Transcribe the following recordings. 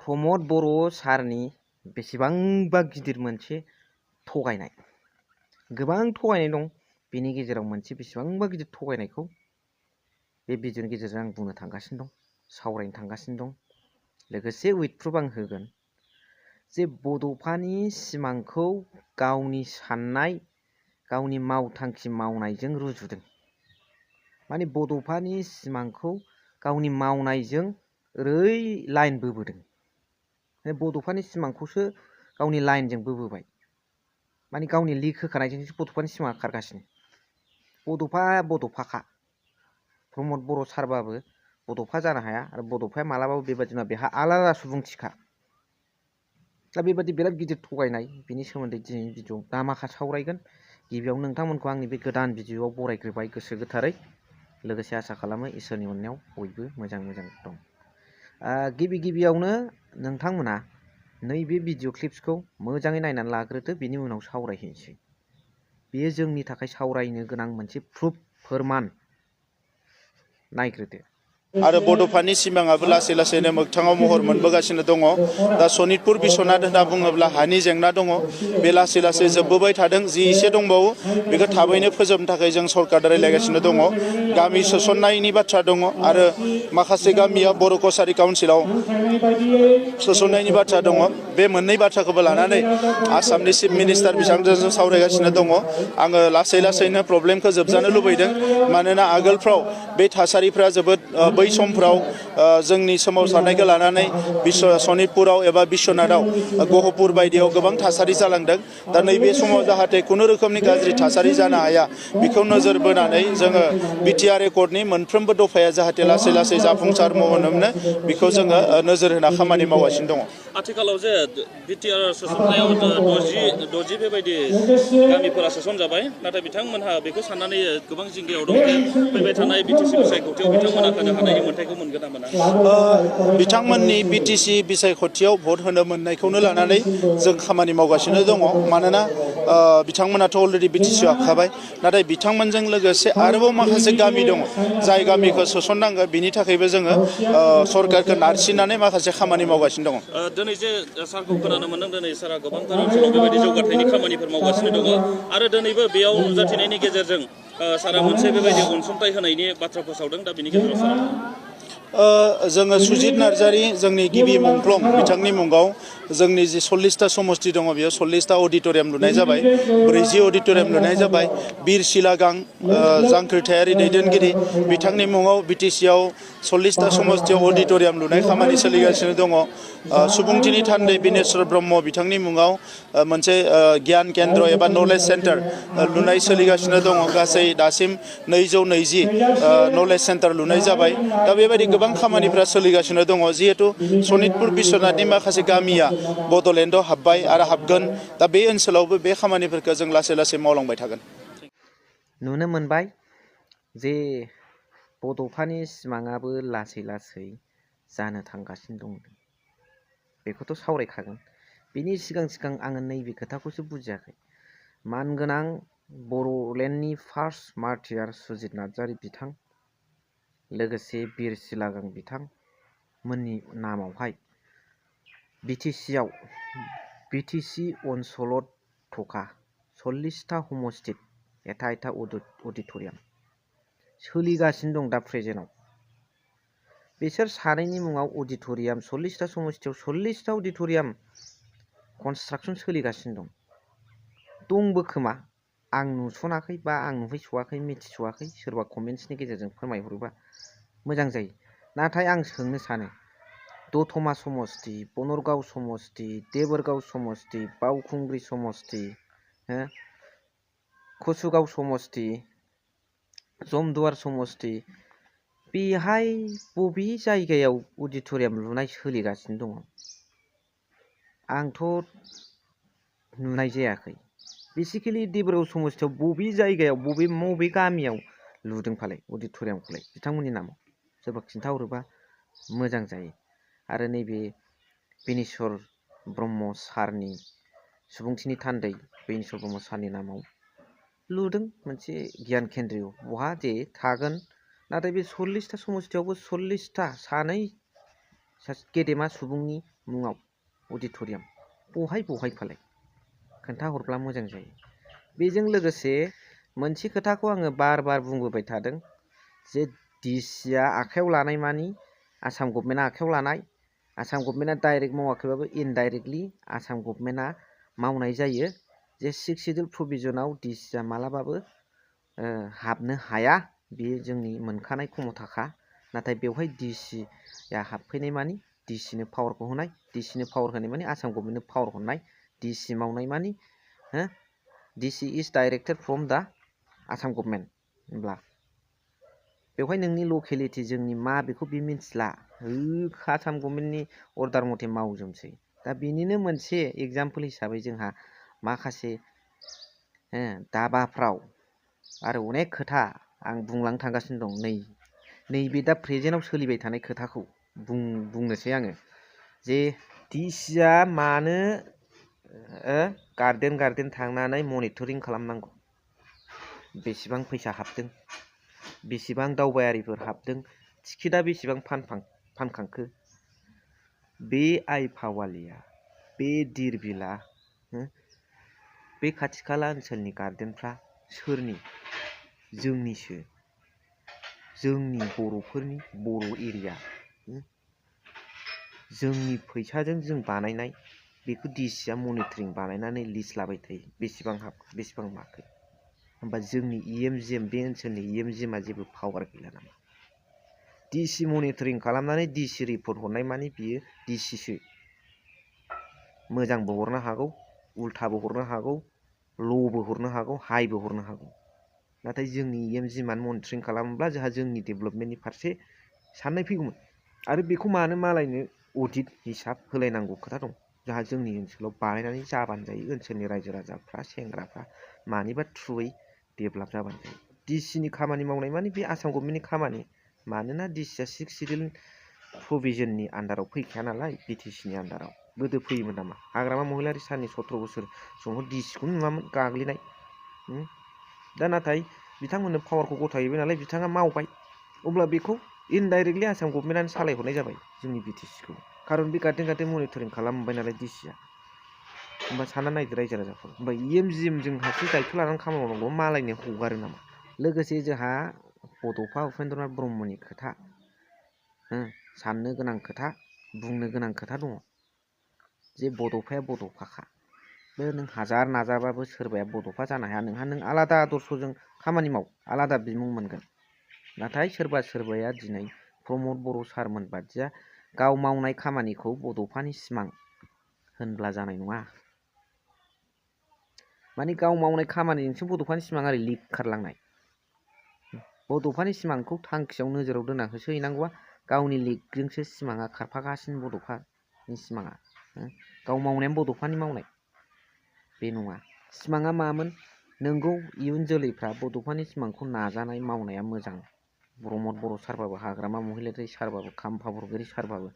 प्रमद बर' सारनि बेसेबांबा गिदिर मोनसे थगायनाय, गोबां थगायनाय दं, बेनि गेजेराव मोनसे बेसेबांबा गिदिर थगायनायखौ बे भिडिअनि गेजेरजों आं बुंनो थांगासिनो दं, सावरायनो थांगासिनो दं। लोगोसे उइथ प्रुफ आं होगोन जे बड'फानि सिमांखौ गावनि साननाय, गावनि मावथांखि मावनायजों रुजुदों। माने बड'फानि सिमांखौ गावनि मावनायजों ओरै लाइन बोबोदों। बड'फानि सिमांखौसो गावनि लाइनजों बोबोबाय। माने गावनि लिक होखानायजोंसो बड'फानि सिमाङा खारगासिनो। बड'फाखा। प्रमद बर' सारबाबो बड'फा जानो हाया आरो बड'फाया मालाबाबो बेबायदि नङा, बेहा आलादा सुबुंथिखा। दा बेबायदि बिराद गिदिर थगायनाय, बिनि सोमोन्दै दिनैनि भिडिअआव दामाखा सावरायगोन। गिबियाव नोंथांमोनखौ आंनि बे गोदान भिडिअआव बरायग्रोबाय गोसो गोथारै। लोगोसे आसा खालामो इसोरनि अननायाव बयबो मोजां दं। गिबियावनो नोंथांमोना नैबे भिडिअ क्लिप्सखौ मोजाङै नायनानै लाग्रोदो, बेनि उनाव सावरायहैनोसै। बेयो जोंनि थाखाय सावरायनो गोनां मोनसे प्रुफ, फोरमान। नायग्रोदो। आरो बड'फानि सिमाङाबो लासै लासैनो मोगथाङाव महर मोनबोगासिनो दङ। दा सनितपुर बिश्वनाथ होनना बुङोब्ला हानि जेंना दङ, बे लासै लासै जोबबोबाय थादों। जि एसे दंबावो बेखौ थाबैनो फोजोबनो थाखाय जों सरकार रायलायगासिनो दङ। गामि सोसननायनि बाथ्रा दङ आरो माखासे गामिया बर' कसारि काउन्सिलाव सोसननायनि बाथ्रा दङ। बे मोननै बाथ्राखौबो लानानै आसामनि चिफ मिनिस्टार बिथांजों सावरायगासिनो दङ। आङो लासै लासैनो प्रब्लेमखौ जोबजानो लुबैदों, मानोना आगोलफ्राव बे थासारिफ्रा जोबोद बै समफ्राव जोंनि सोमावसारनायखौ लानानै सनितपुराव एबा बिश्वनाथाव गहपुर बायदियाव गोबां थासारि जालांदों। दा नैबे समाव जाहाथे खुनु रोखोमनि गाज्रि थासारि जानो हाया, बेखौ नोजोर बोनानै जोङो बिटिआर एकर्डनि मोनफ्रोमबो दफाया जाहाथे लासै लासै जाफुंसार महर मोनो, बेखौ जोङो नोजोर होना खामानि मावगासिनो दङ। आथिखालाव जे बिटिआर सोसननायाव 60 बेबायदि गामिफोरा सोसनजाबाय, नाथाय बिथांमोनहा बेखौ साननानै गोबां जिंगायाव दं जे फैबाय थानाय बिटिसि बिसायख'थियाव बिथांमोना होनो हानायनि मोन्थायखौ मोनगोन ना मोना? बिथांमोननि बिटिसि बिसायख'थियाव भट होनो मोननायखौनो लानानै जों खामानि मावगासिनो दङ। मानोना बिथांमोनाथ' अलरेडि बिटिसिआव हाबखाबाय, नाथाय बिथांमोनजों लोगोसे आरोबाव माखासे गामि दङ जाय गामिखौ सोसननांगौ। बिनि थाखायबो जोङो सरकारखौ नारसिननानै माखासे खामानि मावगासिनो दङ। दिनै जे सारखौ खोनानो मोनदों, दिनै सारा गोबांथार ओनसोलाव बेबायदि जौगाथायनि खामानिफोर मावगासिनो दङ आरो दिनैबो बेयाव नुजाथिनायनि गेजेरजों सारा मोनसे बेबायदि अनसुंथाइ होनायनि बाथ्रा फोसावदों। दा बेनि गेजेराव सारा जोङो सुजित नार्जारि, जोंनि गिबि मुंख्लं, बिथांनि मुङाव जोंनि जि 40टा समस्ति दङ, बेयाव 40टा अडिट'रियाम लुनाय जाबाय, 40 अडिट'रियाम लुनाय जाबाय। बिर सिलागां जांख्रिथायारि दैदेनगिरि, बिथांनि मुङाव बिटिसिआव 40टा समस्तियाव अडिट'रियाम लुनाय खामानि सोलिगासिनो दङ। सुबुंथिनि थान्दै बिनेश्वर ब्रह्म, बिथांनि मुङाव मोनसे गियान केन्द्र एबा नलेज सेन्टार लुनाय सोलिगासिनो दङ। गासै दासिम 220 नलेज सेन्टार लुनाय जाबाय। दा बेबायदि गोबां खामानिफ्रा सोलिगासिनो दङ। जिहेतु सनितपुर बिश्वनाथनि माखासे गामिया बड'लेण्डआव हाब्बाय आरो हाबगोन, दा बे ओनसोलावबो बे खामानिफोरखौ जों लासै लासै मावलांबाय थागोन। नुनो मोनबाय जे बड'फानि सिमाङाबो लासै लासै जानो थांगासिनो दं। बेखौथ' सावरायखागोन। बिनि सिगां आङो नैबे खोथाखौसो बुजियाखै। मानगोनां बर'लेण्डनि फार्स्ट मार्टियार सुजित नार्जारि बिथां, लोगोसे बिर सिलागां बिथां मोननि नामावहाय बिटिसि ओनसोलाव थखा 40टा हमस्टेट एथा अडिट'रियाम सोलिगासिनो दं दा प्रेजेन्टआव। बिसोर सानैनि मुङाव अडिट'रियाम 40टा समस्तियाव 40टा अडिट'रियाम कनस्ट्राक्सन सोलिगासिनो दंबो खोमा। आं नुसनाखै बा आं नुहैस'वाखै, मिथिस'वाखै। सोरबा कमेन्ट्सनि गेजेरजों फोरमायहरोबा मोजां जायो। नाथाय आं सोंनो सानो, दतमा समस्ति, बनरगाव समस्ति, देबोरगाव समस्ति, बावखुंग्रि समस्ति, कसुगाव समस्ति, जमदुवार समस्ति, बेहाय बबे जायगायाव अडिट'रियाम लुनाय सोलिगासिनो दङ? आंथ' नुनाय जायाखै। बेसिकेलि देबोरगाव समस्तियाव बबे जायगायाव, बबे गामियाव लुदों फालाय अडिट'रियामखौलाय बिथांमोननि नामाव? सोरबा खिन्थाहरोबा मोजां जायो। आरो नैबे बिनेश्वर ब्रह्म सारनि सुबुंथिनि थान्दै बिनेश्वर ब्रह्म सारनि नामाव लुदों मोनसे गियान केन्द्र। बहा जे थागोन, नाथाय बे 40टा समस्तियावबो 40टा सासे गेदेमा सुबुंनि मुङाव अडिट'रियाम बहाय फालाय खोन्थाहरब्ला मोजां जायो। बेजों लोगोसे मोनसे खोथाखौ आङो बार बुंबोबाय थादों जे डिसिआ आखायाव लानाय मानि आसाम गभर्नमेन्टआ आखायाव लानाय, आसाम गभर्नमेन्टआ डाइरेक्ट मावाखैबाबो इनडाइरेक्टलि आसाम गभर्नमेन्टआ मावनाय जायो जे 6 शिड्युल प्रभिजनाव डिसिआ मालाबाबो हाबनो हाया, बेयो जोंनि मोनखानाय खमथाखा। नाथाय बेवहाय डिसिआ हाबफैनाय मानि डिसिनो पावारखौ होनाय, डिसिनो पावार होनाय मानि आसाम गभर्नमेन्टनो पावार हरनाय, डिसि मावनाय मानि डिसि इज डाइरेक्टेड फ्रम दा आसाम गभर्नमेन्ट। होनब्ला बेवहाय नोंनि लकेलिटि जोंनि मा बेखौ बे मिन्थिला, आसाम गभर्नमेन्टनि अर्डार मथे मावजोबसै। दा बेनिनो मोनसे एग्जाम्पोल हिसाबै जोंहा माखासे दाबाफ्राव आरो अनेक खोथा आं बुंलांनो थांगासिनो दं। नैबे दा प्रेजेन्टआव सोलिबाय थानाय खोथाखौ बुंनोसै आङो जे डिसिआ मानो गार्डेन थांनानै मनिटरिं खालामनांगौ, बेसेबां फैसा हाबदों, बेसेबां दावबायारिफोर हाबदों, टिकेटआ बेसेबां फानखांखो, बे आइफावालिया, बे धिरबिला, बे खाथि खाला ओनसोलनि गार्डेनफ्रा सोरनि? जोंनिसो, जोंनि बर'फोरनि, बर' एरिया, जोंनि फैसाजों जों बानायनाय। बेखौ डिसिआ मनिटरिं बानायनानै लिस्ट लाबाय थायो बेसेबां हाबखो बेसेबां माखो। होमबा जोंनि इएमजिएम बे ओनसोलनि इएमजिएमआ जेबो पावार गैला नामा? डिसि मनिटरिं खालामनानै डिसि रिपर्ट हरनाय मानि बियो डिसिसो, मोजांबो हरनो हागौ, उल्थाबो हरनो हागौ, ल'बो हरनो हागौ, हाइबो हरनो हागौ। नाथाय जोंनि इएमजिएमआ मनिटरिं खालामोब्ला जोंहा जोंनि डेभेलपमेन्टनि फारसे साननाय फैगौमोन। आरो बेखौ मानो मालायनो अडिट हिसाब होलायनांगौ खोथा दं। जोंहा जोंनि ओनसोलाव बानायनानै जाबानो जायो, ओनसोलनि रायजो राजाफ्रा सेंग्राफ्रा मानिबा थ्रुयै डेभेलप जाबानो जायो। डिसिनि खामानि मावनाय मानि बे आसाम गभर्नमेन्टनि खामानि, मानोना डिसिआ 6 शिड्युल प्रभिजननि आन्दाराव फैखाया नालाय, बिटिसिनि आन्दाराव। गोदो फैयोमोन नामा? हाग्रामा महिलारि साननि 17 बोसोर समाव डिसिखौनो नुवामोन गाग्लिनाय। दा नाथाय बिथांमोननो पावारखौ गथायहैबाय नालाय बिथाङा मावबाय। अब्ला बेखौ इनडाइरेक्टलि आसाम गभर्नमेन्टआनो सालायहरनाय जाबाय जोंनि बिटिसिखौ, खारन बे गार्डेन मनिटरिं खालामबाय नालाय डिसिआ। होमबा सानना नायदो रायजो राजाफोर, होमबा इएमजिएम जोंहासो दायथ' लानानै खामानि मावनांगौ, मालायनो हगारो नामा? लोगोसे जोंहा बड'फा उपेन्द्रनाथ ब्रह्मनि खोथा, साननो गोनां खोथा, बुंनो गोनां खोथा दङ जे बड'फाया बड'फाखा। बे नों हाजार नाजाबाबो सोरबाया बड'फा जानो हाया। नों आलादा आदर्शजों खामानि माव, आलादा बिमुं मोनगोन। नाथाय सोरबाया दिनै प्रमद बर' सारमोन बादिया गाव मावनाय खामानिखौ बड'फानि सिमां होनब्ला जानाय नङा। माने गाव मावनाय खामानिजोंसो बड'फानि सिमां ओरै लिक खारलांनाय। बड'फानि सिमांखौ थांखियाव नोजोराव दोनना होसोहैनांगौआ गावनि लिकजोंसो सिमाङा खारफागासिनो। बड'फानि सिमाङा गाव मावनायानो बड'फानि मावनाय बे नङा। सिमाङा मामोन? नोंगौ इयुन जोलैफ्रा बड'फानि सिमांखौ नाजानाय मावनाया मोजां। प्रमद बर' सारबाबो, हाग्रामा महिलारि सारबाबो, खाम्फा बरग'यारि सारबाबो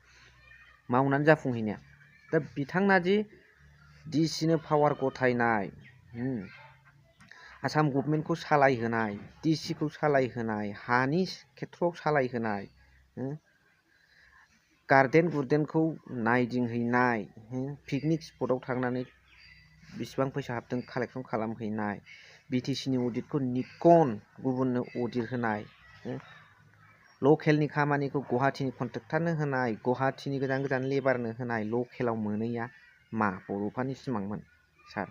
मावनानै जाफुंहैनाया। दा बिथांना जे डिसिनो पावार गथायनाय, आसाम गभर्नमेन्टखौ सालायहोनाय, डिसिखौ सालायहोनाय, हानि खेथ्रआव सालायहोनाय, गार्डेनखौ नायदिंहैनाय, पिकनिक स्पटआव थांनानै बेसेबां फैसा हाबदों कालेक्सन खालामहैनाय, बिटिसिनि अडिटखौ निकन गुबुननो अडिट होनाय, लकेलनि खामानिखौ गुवाहाटिनि कन्ट्रेक्टारनो होनाय, गुवाहाटिनि गोजान लेबारनो होनाय, लकेलाव मोनैया मा बड'फानि सिमांमोन? सार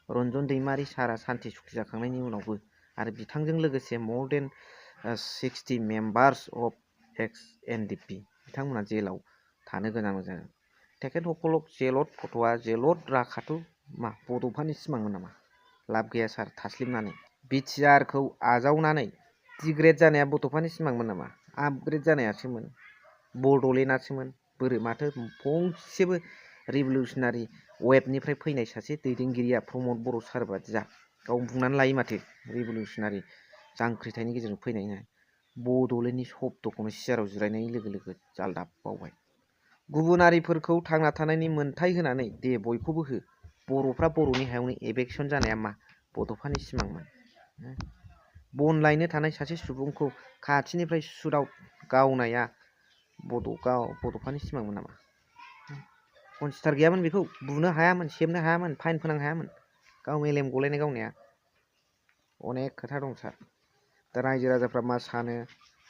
रन्जन दैमारि सारा सान्थि सुखि जाखांनायनि उनावबो आरो बिथांजों लोगोसे मर देन 60 मेम्बार्स अफ एक्स एनडिपि बिथांमोना जेलाव थानो गोनां जादों। तेखेतসকলক जेलत फट'आ जेलत राखाथ' मा बड'फानि सिमांमोन नामा? लाब गैया सार थास्लिमनानै। बिटिआरखौ आजावनानै डिग्रेड जानाया बड'फानि सिमांमोन नामा? आपग्रेड जानायासोमोन, बड'लेण्डआसोमोन। बोरो माथो फंसेबो रिभलिउसनारि वेबनिफ्राय फैनाय सासे दैदेनगिरिया प्रमद बर' सार बादिया गाव बुंनानै लायो माथो रिभलिउसनारि जांख्रिथायनि गेजेरजों फैनाय होननानै। बड'लेण्डनि शब्दखौनो सियाराव जिरायनाय लोगो लोगो जालदाब बावबाय। गुबुनारिफोरखौ थांना थानायनि मोन्थाय होनानै दे बयखौबो हो, बर'फ्रा बर'नि हायावनो एबेक्सन जानाया मा बड'फानि सिमांमोन? बन लायनो थानाय सासे सुबुंखौ खाथिनिफ्राय सुटआउट गावनाया बड'फानि सिमांमोन नामा कनसिडार गैयामोन बेखौ बुनो हायामोन सेबनो हायामोन फाइन फोनांनो हायामोन गाव मेलेम गलायनाय गावनिया अनेक खोथा दं सार दा रायजो राजाफ्रा मा सानो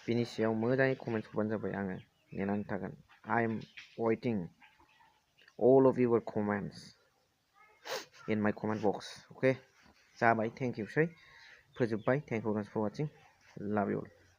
बिनि सायाव मोजाङै कमेन्ट्स हरबानो जाबाय आङो नेनानै थागोन I am waiting all of your comments in my comment box okay जाबाय थेंक इउ सै फोजोबबाय थेंक इउ फर वाचिं लाभ इउ अल